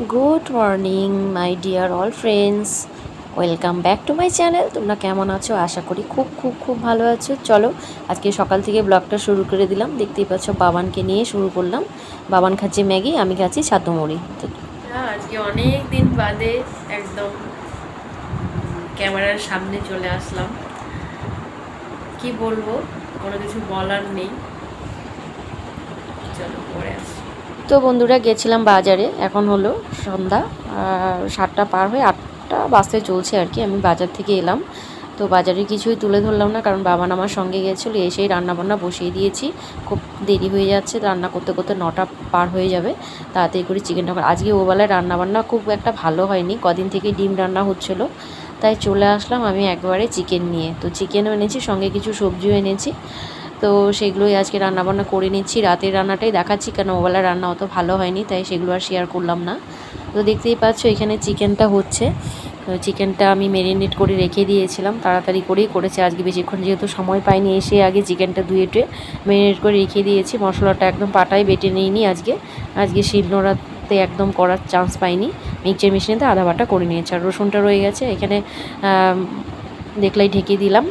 Good morning my dear all friends, welcome back to my channel. তোমরা কেমন আছো? আশা করি খুব খুব খুব ভালো আছো। চলো আজকে সকাল থেকে ব্লগটা শুরু করে দিলাম। দেখতেই পাচ্ছ বাবানকে নিয়ে শুরু করলাম। বাবান খাচ্ছে ম্যাগি, আমি খাচ্ছি ছাতু মুড়ি। আজকে অনেক দিন বাদে একদম ক্যামেরার সামনে চলে আসলাম। কি বলবো, কোনো কিছু বলার নেই। চলো পরে আসি। তো বন্ধুরা গেছিলাম বাজারে, এখন হলো সন্ধ্যা 7টা পার হয়ে 8টা বাজতে চলছে আর কি। আমি বাজার থেকে এলাম, তো বাজারে কিছুই তুলে ধরলাম না, কারণ বাবান আমার সঙ্গে গেছিলো। এসেই রান্নাবান্না বসিয়ে দিয়েছি। খুব দেরি হয়ে যাচ্ছে, রান্না করতে করতে 9টা পার হয়ে যাবে। তাড়াতাড়ি করে চিকেনটা, আজকে ওবেলায় রান্নাবান্না খুব একটা ভালো হয়নি, কদিন থেকে ডিম রান্না হচ্ছিলো, তাই চলে আসলাম আমি একবারে চিকেন নিয়ে। তো চিকেনও এনেছি, সঙ্গে কিছু সবজিও এনেছি। তো সেগুলোই আজকে রান্নাবান্না করে নিচ্ছি। রাতের রান্নাটাই দেখাচ্ছি, কেন ওবেলা রান্না অত ভালো হয়নি, তাই সেগুলো আর শেয়ার করলাম না। তো দেখতেই পাচ্ছ এখানে চিকেনটা হচ্ছে। তো চিকেনটা আমি ম্যারিনেট করে রেখে দিয়েছিলাম, তাড়াতাড়ি করেই করেছি আজকে, বেশিক্ষণ যেহেতু সময় পাইনি। এসে আগে চিকেনটা ধুয়ে ম্যারিনেট করে রেখে দিয়েছি। মশলাটা একদম পাটায় বেটে নিইনি আজকে শিলনোড়াতে একদম করার চান্স পাইনি, মিক্সচার মেশিনেতে আধা বাটা করে নিয়েছি। আর রসুনটা রয়ে গেছে এখানে, দেখলেই ঢেকে দিলাম।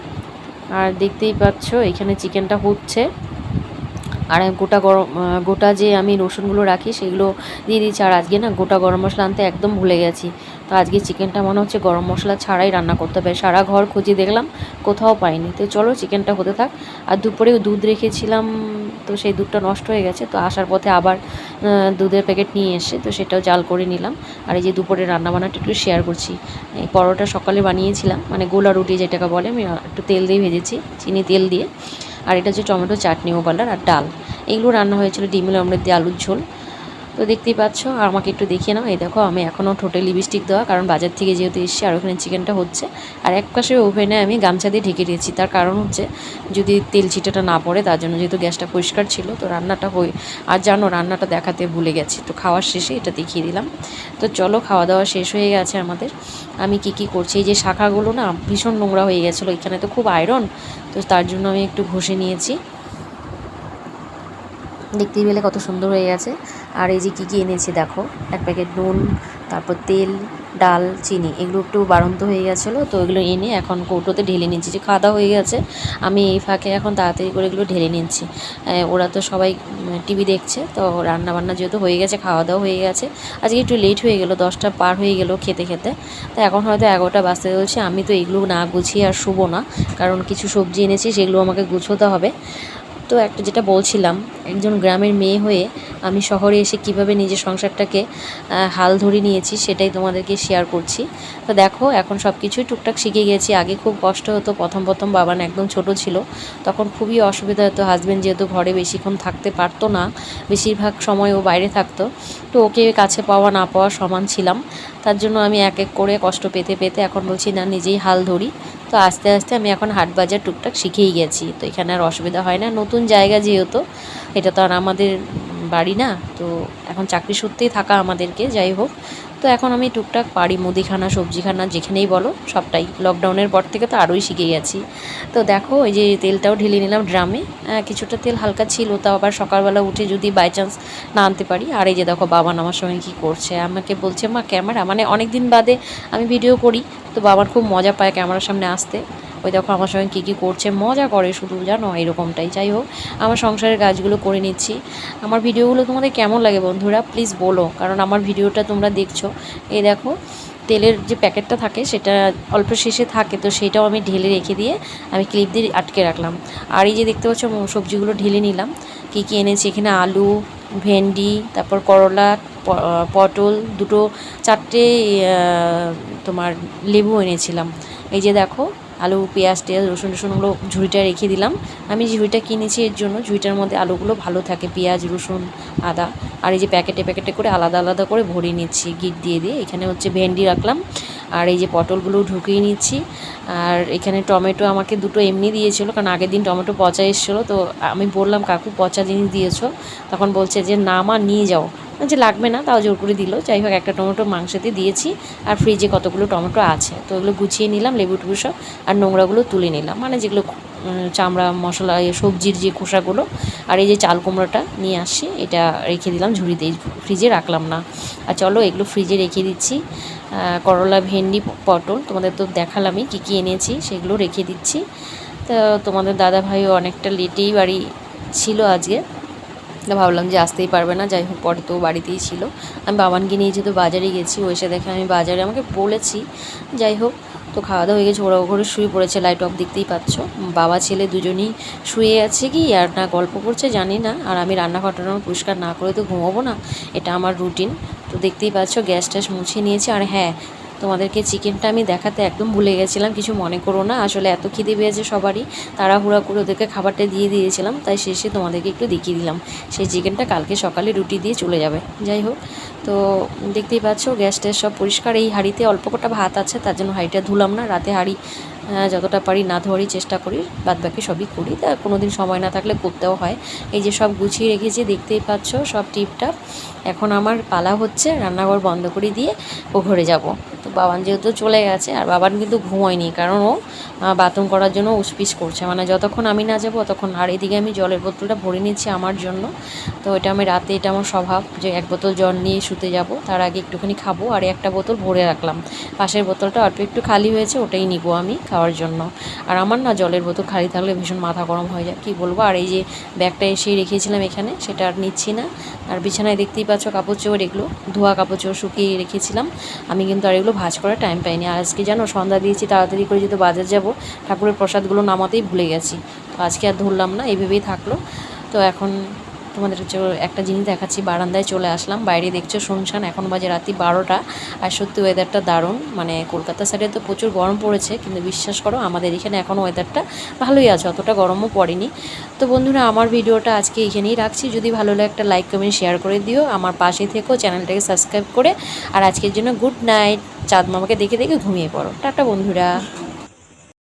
আর দেখতেই পাচ্ছ এখানে চিকেনটা হচ্ছে। আর গোটা যে আমি রসুনগুলো রাখি সেগুলো দিয়ে দিচ্ছি। আর আজকে না গোটা গরম মশলা আনতে একদম ভুলে গেছি। তো আজকে চিকেনটা মনে হচ্ছে গরম মশলা ছাড়াই রান্না করতে হবে। সারা ঘর খুঁজে দেখলাম, কোথাও পাইনি। তো চলো চিকেনটা হতে থাক। আর দুপুরেও দুধ রেখেছিলাম, তো সেই দুধটা নষ্ট হয়ে গেছে। তো আসার পথে আবার দুধের প্যাকেট নিয়ে এসে, তো সেটাও জাল করে নিলাম। আর এই যে দুপুরে রান্নাবান্নাটা একটু শেয়ার করছি। এই পরোটা সকালে বানিয়েছিলাম, মানে গোলা রুটি যেটাকে বলে, আমি একটু তেল দিয়ে ভেজেছি, চিনি তেল দিয়ে। আর এটা হচ্ছে টমেটো চাটনি, ওভারলার আর ডাল। এগুলো রান্না হয়েছিল ডিমের অমলেট দিয়ে আলুর ঝোল। তো দেখতেই পাচ্ছ। আর আমাকে একটু দেখিয়ে নাও, এই দেখো আমি এখনও ঠোঁটে লিপস্টিক দেওয়া, কারণ বাজার থেকে যেহেতু এসেছি। আর ওখানে চিকেনটা হচ্ছে, আর এক পাশে ওভেনে আমি গামছা দিয়ে ঢেকে দিয়েছি। তার কারণ হচ্ছে যদি তেল ছিটাটা না পড়ে, তার জন্য। যেহেতু গ্যাসটা পরিষ্কার ছিল, তো রান্নাটা আর জানো রান্নাটা দেখাতে ভুলে গেছি, তো খাওয়ার শেষে এটা দেখিয়ে দিলাম। তো চলো, খাওয়া দাওয়া শেষ হয়ে গেছে আমাদের। আমি কি করছি, এই যে শাখাগুলো না ভীষণ নোংরা হয়ে গেছিলো, এখানে তো খুব আয়রন, তো তার জন্য আমি একটু ঘষে নিয়েছি। দেখতেই পেলে কত সুন্দর হয়ে গেছে। আর এই যে কী এনেছি দেখো, এক প্যাকেট নুন, তারপর তেল, ডাল, চিনি, এগুলো একটু বাড়ন্ত হয়ে গেছিলো, তো এগুলো এনে এখন কৌটোতে ঢেলে নিচ্ছি। যে খাওয়া দাওয়া হয়ে গেছে, আমি এই ফাঁকে এখন তাড়াতাড়ি করে এগুলো ঢেলে নিচ্ছি। ওরা তো সবাই টিভি দেখছে, তো রান্নাবান্না যেহেতু হয়ে গেছে, খাওয়া দাওয়া হয়ে গেছে। আজকে একটু লেট হয়ে গেলো, 10টা পার হয়ে গেলো খেতে খেতে। তো এখন হয়তো 11টা বাজতে চলছে। আমি তো এগুলো না গুছিয়ে আর শুবো না, কারণ কিছু সবজি এনেছি, সেগুলো আমাকে গুছোতে হবে। তো একটা যেটা বলছিলাম, একজন গ্রামের মেয়ে হয়ে আমি শহরে এসে কিভাবে নিজের সংসারটাকে হাল ধরে নিয়েছি, সেটাই তোমাদেরকে শেয়ার করছি। তো দেখো এখন সব কিছুই টুকটাক শিখে গেছি। আগে খুব কষ্ট হতো, প্রথম বাবান একদম ছোট ছিল, তখন খুবই অসুবিধা হতো। হাজব্যান্ড যেহেতু ঘরে বেশিক্ষণ থাকতে পারতো না, বেশিরভাগ সময় ও বাইরে থাকতো, তো ওকে কাছে পাওয়া না পাওয়া সমান ছিলাম। তার জন্য আমি এক এক করে কষ্ট পেতে পেতে এখন বলছি না, নিজেই হাল ধরি। তো আস্তে আস্তে আমি এখন হাট বাজার টুকটাক শিখেই গেছি, তো এখানে আর অসুবিধা হয় না। নতুন জায়গা যেহেতু, এটা তো আর আমাদের বাড়ি না, তো এখন চাকরি সূত্রেই থাকা আমাদেরকে, যাই হোক। তো এখন আমি টুকটাক পারি, মুদিখানা, সবজিখানা, যেখানেই বলো সবটাই। লকডাউনের পর থেকে তো আরোই শিখে গেছি। তো দেখো এই যে তেলটাও ঢেলে নিলাম ড্রামে। কিছুটা তেল হালকা ছিল, তাও আবার সকালবেলা উঠে যদি বাই চান্স না আনতে পারি। আর এই যে দেখো বাবান আমার সঙ্গে কী করছে, আমাকে বলছে মা ক্যামেরা, মানে অনেক দিন বাদে আমি ভিডিও করি, তো বাবার খুব মজা পায় ক্যামেরার সামনে আসতে। ওই দেখো আমার সঙ্গে কী করছে, মজা করে শুধু, জানো এরকমটাই। যাই হোক, আমার সংসারের কাজগুলো করে নিচ্ছি। আমার ভিডিওগুলো তোমাদের কেমন লাগে বন্ধুরা প্লিজ বলো, কারণ আমার ভিডিওটা তোমরা দেখছো। এই দেখো তেলের যে প্যাকেটটা থাকে সেটা অল্প শেষে থাকে, তো সেটাও আমি ঢেলে রেখে দিয়ে আমি ক্লিপ দিয়ে আটকে রাখলাম। আর এই যে দেখতে পাচ্ছ সবজিগুলো ঢেলে নিলাম। কী এনেছি এখানে, আলু, ভেন্ডি, তারপর করলা, পটল, চারটে তোমার লেবু এনেছিলাম। এই যে দেখো আলু, পেঁয়াজ টেয়াজ, রসুনগুলো ঝুড়িটা রেখে দিলাম। আমি ঝুড়িটা কিনেছি এর জন্য, ঝুড়িটার মধ্যে আলুগুলো ভালো থাকে, পেঁয়াজ, রসুন, আদা। আর এই যে প্যাকেটে করে আলাদা আলাদা করে ভরিয়ে নিচ্ছি গিট দিয়ে। এখানে হচ্ছে ভেন্ডি রাখলাম, আর এই যে পটলগুলো ঢুকিয়ে নিচ্ছি। আর এখানে টমেটো আমাকে দুটো এমনি দিয়েছিলো, কারণ আগের দিন টমেটো পচা এসেছিলো, তো আমি বললাম কাকু পচা জিনিস দিয়েছো, তখন বলছে যে না মা নিয়ে যাও, যে লাগবে না, তাও জোর করে দিল। যাই হোক, একটা টমেটো মাংসতে দিয়েছি, আর ফ্রিজে কতগুলো টমেটো আছে, তো ওগুলো গুছিয়ে নিলাম, লেবু টেবু সব, আর নোংরাগুলো তুলে নিলাম, মানে যেগুলো চামড়া মশলা সবজির যে খোসাগুলো। আর এই যে চাল কুমড়োটা নিয়ে আসছি, এটা রেখে দিলাম ঝুড়িতে, ফ্রিজে রাখলাম না। আর চলো এগুলো ফ্রিজে রেখে দিচ্ছি। করলা, ভেন্ডি, পটল তোমাদের তো দেখালামই কী কী এনেছি, সেগুলো রেখে দিচ্ছি। তো তোমাদের দাদাভাইও অনেকটা লেটেই বাড়ি ছিল আজকে, তো ভাবলাম যে আসতেই পারবে না, যাই হোক পরে তো বাড়িতেই ছিল। আমি বাবানকে নিয়ে যেহেতু বাজারে গেছি, ও এসে দেখে আমি বাজারে, আমাকে বলেছি। যাই হোক, তো খাওয়া দাওয়া হয়ে গেছে, ওরা ঘরে শুয়ে পড়েছে, লাইট অফ দেখতেই পাচ্ছ। বাবা ছেলে দুজনেই শুয়ে আছে কি আর না গল্প করছে জানি না। আর আমি রান্নাঘরটা পরিষ্কার না করে তো ঘুমাবো না, এটা আমার রুটিন। তো দেখতেই পাচ্ছ গ্যাস ট্যাস মুছে নিয়েছি। আর হ্যাঁ, তোমাদেরকে চিকেনটা আমি দেখাতে একদম ভুলে গেছিলাম, কিছু মনে করো না, আসলে এত খিদে পেয়েছে সবারই, তাড়াহুড়া করে ওদেরকে খাবারটা দিয়ে দিয়েছিলাম, তাই শেষে তোমাদেরকে একটু দেখিয়ে দিলাম। সেই চিকেনটা কালকে সকালে রুটি দিয়ে চলে যাবে। যাই হোক, তো দেখতেই পাচ্ছ গ্যাস ট্যাস সব পরিষ্কার। এই হাঁড়িতে অল্প কটা ভাত আছে, তার জন্য হাঁড়িটা ধুলাম না, রাতে হাঁড়ি যতটা পারি না ধোয়ারই চেষ্টা করি, বাদবাকি সবই করি, তা কোনো দিন সময় না থাকলে করতেও হয়। এই যে সব গুছিয়ে রেখেছি, দেখতেই পাচ্ছ সব টিপটাপ। এখন আমার পালা হচ্ছে রান্নাঘর বন্ধ করে দিয়ে ও ঘরে যাব। তো বাবান যেহেতু চলে গেছে, আর বাবান কিন্তু ঘুমোয়নি, কারণ ও বাথরুম করার জন্য উসপিস করছে, মানে যতক্ষণ আমি না যাবো ততক্ষণ। আর এদিকে আমি জলের বোতলটা ভরে নিচ্ছি আমার জন্য। তো এটা আমি রাতে, এটা আমার স্বভাব যে এক বোতল জল নিয়ে শুতে যাব, তার আগে একটুখানি খাবো, আর একটা বোতল ভরে রাখলাম। পাশের বোতলটা অল্প একটু খালি হয়েছে, ওটাই নিব আমি খাওয়ার জন্য। আর আমার না জলের বোতল খালি থাকলে ভীষণ মাথা গরম হয়ে যায়, কী বলবো। আর এই যে ব্যাগটা এসেই রেখেছিলাম এখানে, সেটা আর নিচ্ছি না। আর বিছানায় দেখতেই পাচ্ছ কাপড় চোপড়, এগুলো ধোয়া কাপড় চোপড় শুকিয়ে রেখেছিলাম আমি, কিন্তু আর এগুলো ভাঁজ করার টাইম পাইনি। আর আজকে জানো সন্ধ্যা দিয়েছি তাড়াতাড়ি করে, যেহেতু বাজার যাব, ঠাকুরের প্রসাদগুলো নামাতেই ভুলে গেছি। তো আজকে আর ধরলাম না, এইভাবেই থাকলো। তো এখন তোমাদের একটা জিনিস দেখাচ্ছি, বারান্দায় চলে আসলাম, বাইরে দেখছো শুনশান, এখন বাজে রাত্রি 12টা। আর সত্যি ওয়েদারটা দারুণ, মানে কলকাতা সাইডে তো প্রচুর গরম পড়েছে, কিন্তু বিশ্বাস করো আমাদের এখানে এখনও ওয়েদারটা ভালোই আছে, অতটা গরমও পড়েনি। তো বন্ধুরা, আমার ভিডিওটা আজকে এখানেই রাখছি, যদি ভালো লাগে একটা লাইক কমেন্ট শেয়ার করে দিও, আমার পাশে থেকো, চ্যানেলটাকে সাবস্ক্রাইব করে। আর আজকের জন্য গুড নাইট, চাঁদ মামাকে দেখে দেখে ঘুমিয়ে পড়ো। টাটা বন্ধুরা।